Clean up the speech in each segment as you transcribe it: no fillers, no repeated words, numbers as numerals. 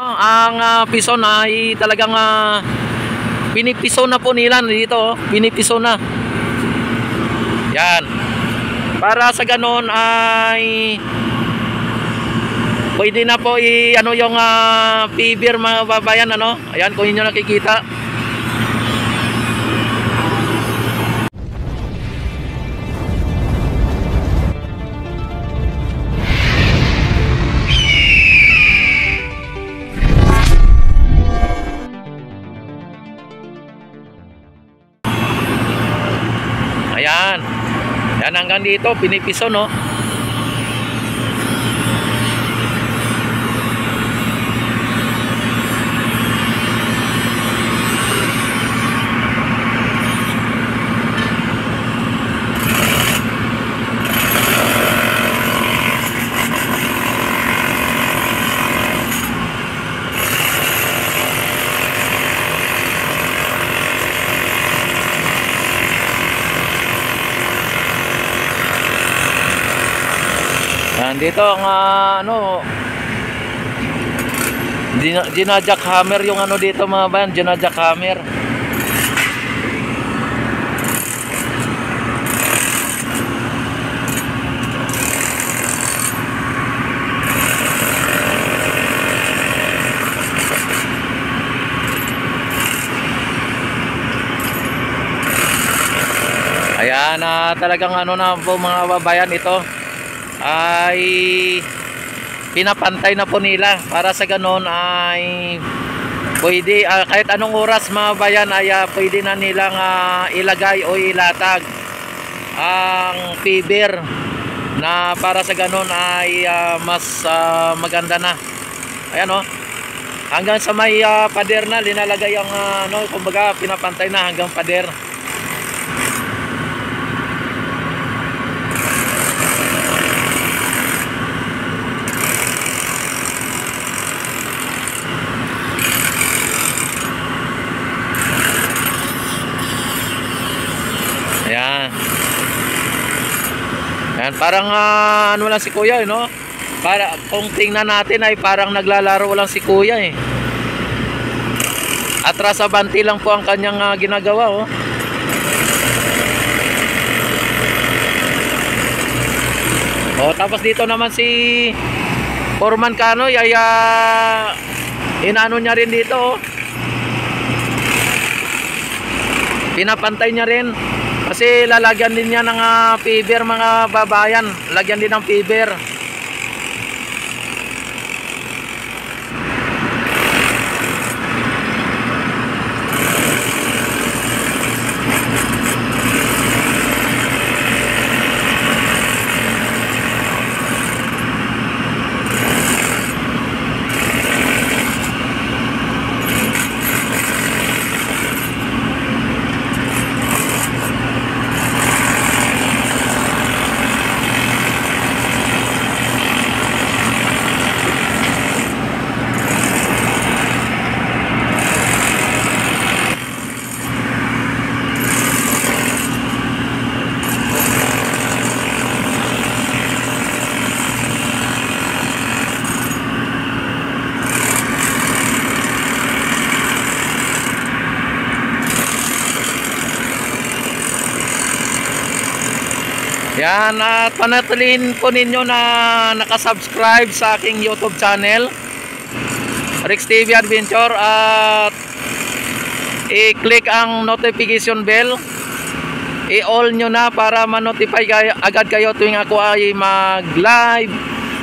Ang piso na ay talagang pinipiso na po nila dito, pinipiso na. Yan. Para sa ganon ay pwede na po ano yung PBR mga babayan, ano? Ayan, kung inyo nakikita. Ayan. Yan hanggang dito pinipiso, no? Dito ang ano, ginajackhammer yung ano dito mga bayan, ginajackhammer. Ayan, talagang ano na po mga babayan, ito ay pinapantay na po nila para sa ganon ay pwede kahit anong oras mga bayan ay pwede na nilang ilagay o ilatag ang PBR na para sa ganon ay mas maganda na. Ayan, o, hanggang sa may pader na linalagay ang ano, kumbaga pinapantay na hanggang pader. Ayan. Ayan, parang ano lang si Kuya, no? Para kung tingnan natin ay parang naglalaro lang si Kuya, eh. Atras abanti lang po ang kanyang ginagawa, oh. Oh, tapos dito naman si Foreman Kanoy ay inaano niya rin dito, oh. Pinapantay niya rin. Kasi lalagyan din niya ng PBR mga babayan. Lagyan din ng PBR. Yan, at panatilihin po ninyo na nakasubscribe sa aking YouTube channel, Rex TV Adventure, at i-click ang notification bell, i-all nyo na para ma-notify agad kayo tuwing ako ay mag-live,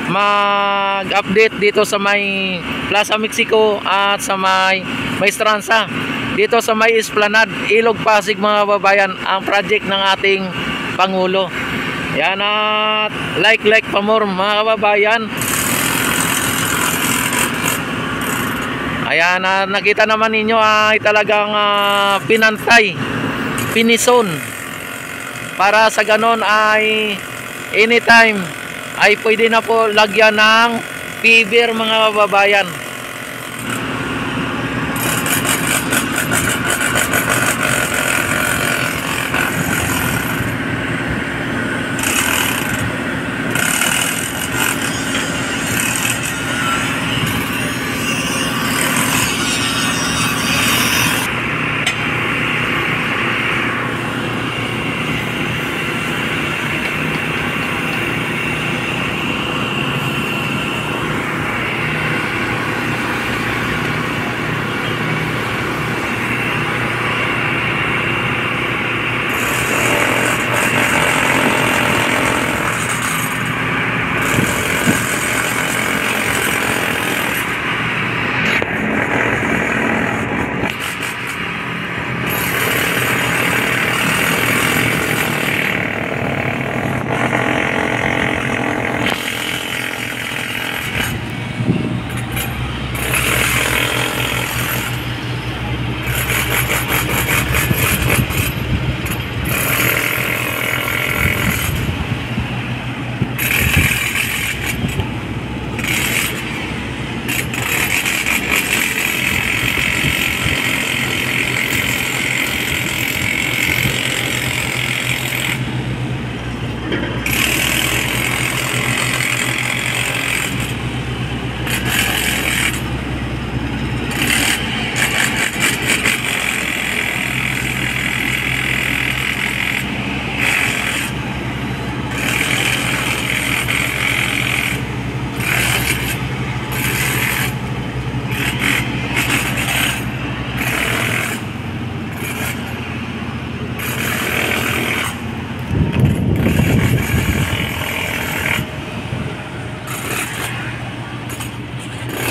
mag-update dito sa may Plaza Mexico at sa may Maestranza, dito sa may Esplanade, Ilog Pasig mga babayan, ang project ng ating Pangulo. Yan, at like pa more mga kababayan. Ayan, nakita naman ninyo ay talagang pinantay, pinison, para sa ganon ay anytime ay pwede na po lagyan ng PBR mga kababayan.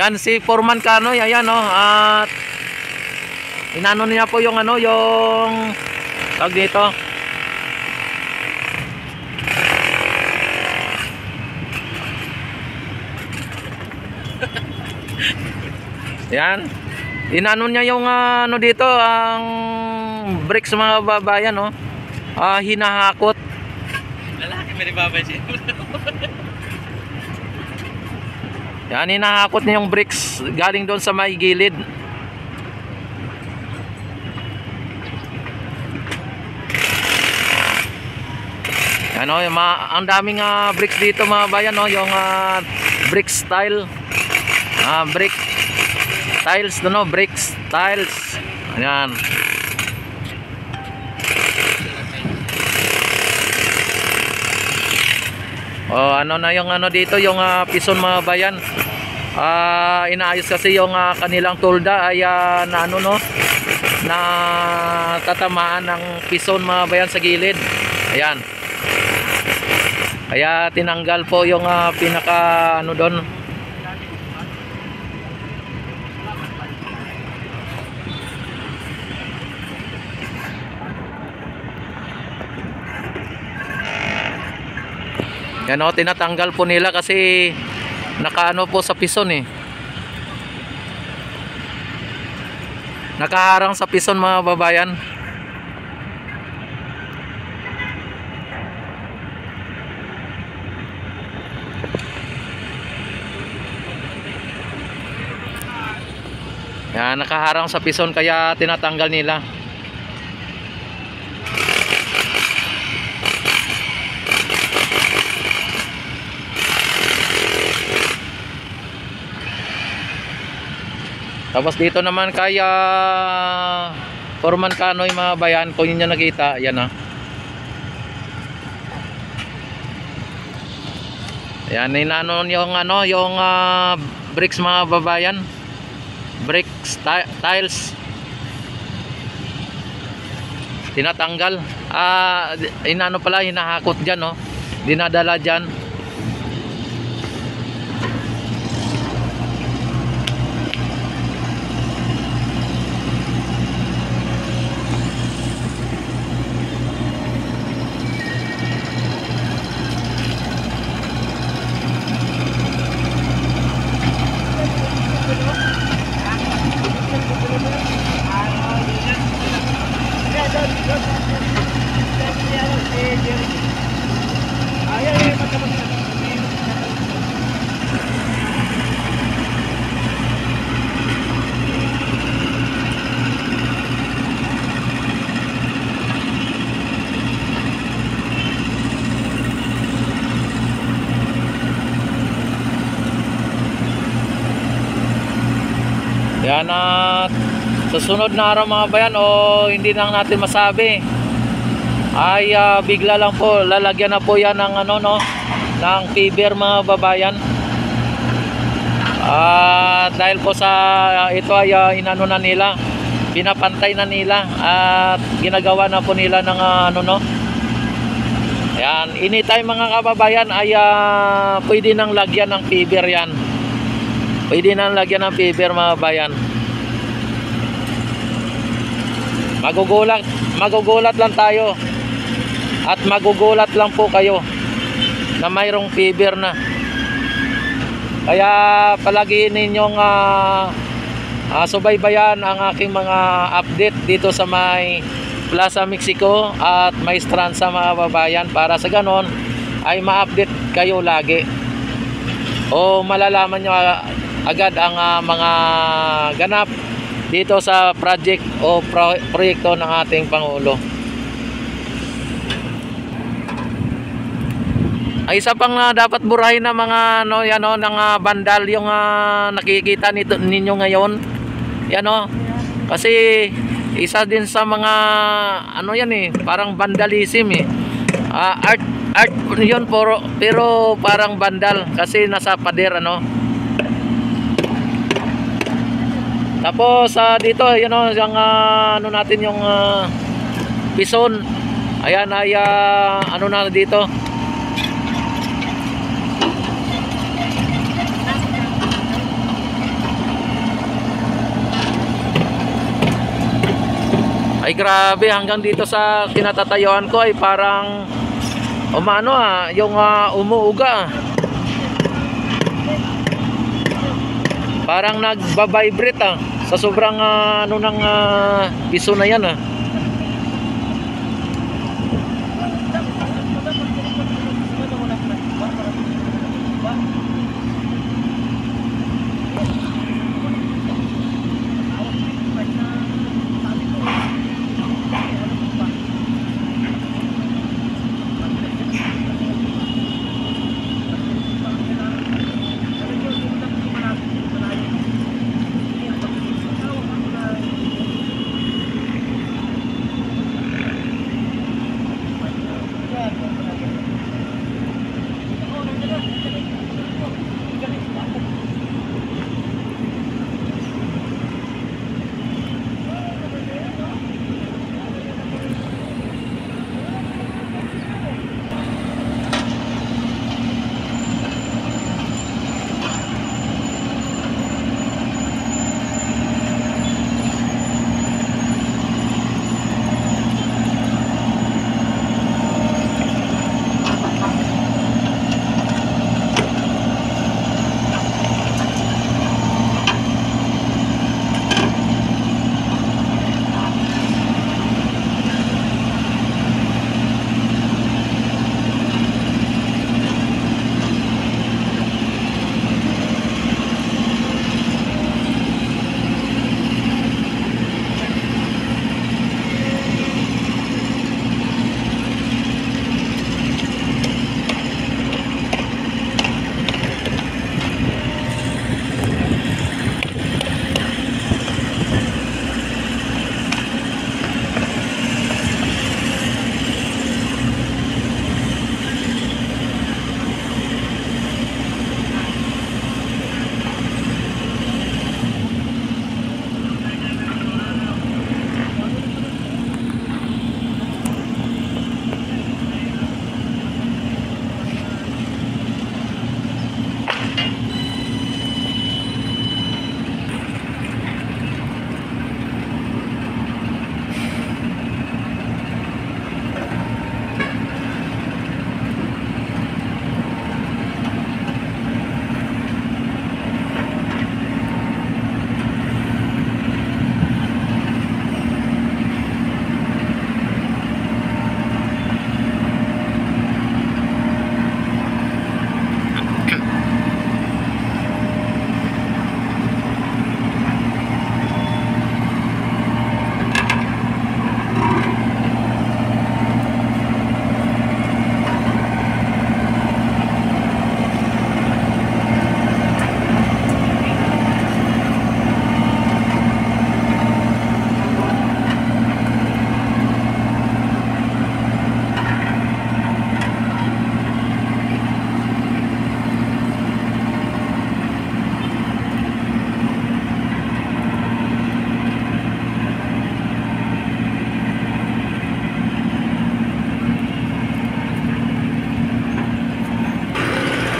Yan si Foreman Kanoy, ayan oh, at inano niya po yung ano, yung tawag dito. Yan. Inano niya yung ano dito, ang bricks mga babayan oh. Hinahakot. Lalaki may babay siya. Yan, hinahakot niya yung bricks galing doon sa may gilid. Ano, ang daming bricks dito mga bayan no, yung brick style. Brick tiles no, bricks tiles. Ayan. Ano na yung ano dito, yung pison mga bayan. Inaayos kasi yung kanilang tulda ay na ano no, na tatamaan ng pison mga bayan sa gilid. Ayan. Kaya tinanggal po yung pinaka ano doon. Yan o, tinatanggal po nila kasi nakaano po sa pison eh. Nakaharang sa pison mga babayan. Yan, nakaharang sa pison kaya tinatanggal nila. Tapos dito naman kaya Foreman Kanoy mga bayan, kung yun yung nakita, yan Yan, inano yung ano, yung bricks mga babayan. Bricks tiles. Tinatanggal. Inano pala, hinahakot diyan no. Dinadala diyan. Yan, at susunod na araw mga bayan o hindi lang natin masabi ay bigla lang po lalagyan na po yan ng ano no, ng fiber mga babayan. Dahil po sa ito ay inano na nila, pinapantay na nila at ginagawa na po nila ng ano no. Yan, anytime mga kababayan ay pwede nang lagyan ng fiber yan. Pwede nang lagyan ng fiber mga bayan. Magugulat lang tayo at magugulat lang po kayo na mayroong fiber na. Kaya palagi ninyong subaybayan ang aking mga update dito sa may Plaza Mexico at may Stranza mga babayan, para sa ganon ay ma-update kayo lagi o malalaman nyo agad ang mga ganap dito sa project o proyekto ng ating Pangulo. Ay isa pang dapat burahin na mga ano, yan, ng bandal yung nakikita ninyo ngayon. Yan kasi isa din sa mga ano yan eh, parang vandalism eh. Art yun pero parang bandal kasi nasa pader Tapos dito yun yung ano natin yung pison. Ayan ay ano na dito. Ay grabe, hanggang dito sa kinatatayuan ko ay parang umano yung umuuga. Parang nagba-vibrate sa sobrang ano ng piso na yan .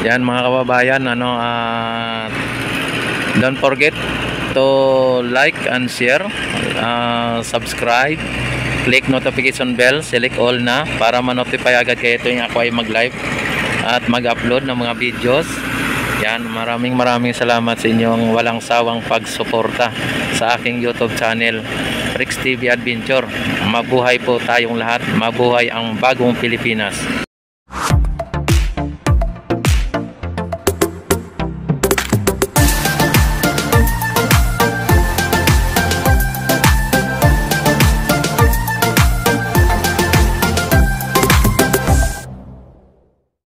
Yan mga kababayan, don't forget to like and share, subscribe, click notification bell, select all na para ma-notify agad kayo tuwing ako ay mag-live at mag-upload ng mga videos. Yan, maraming salamat sa inyong walang sawang pagsuporta sa aking YouTube channel, Rex TV Adventure. Mabuhay po tayong lahat, mabuhay ang bagong Pilipinas.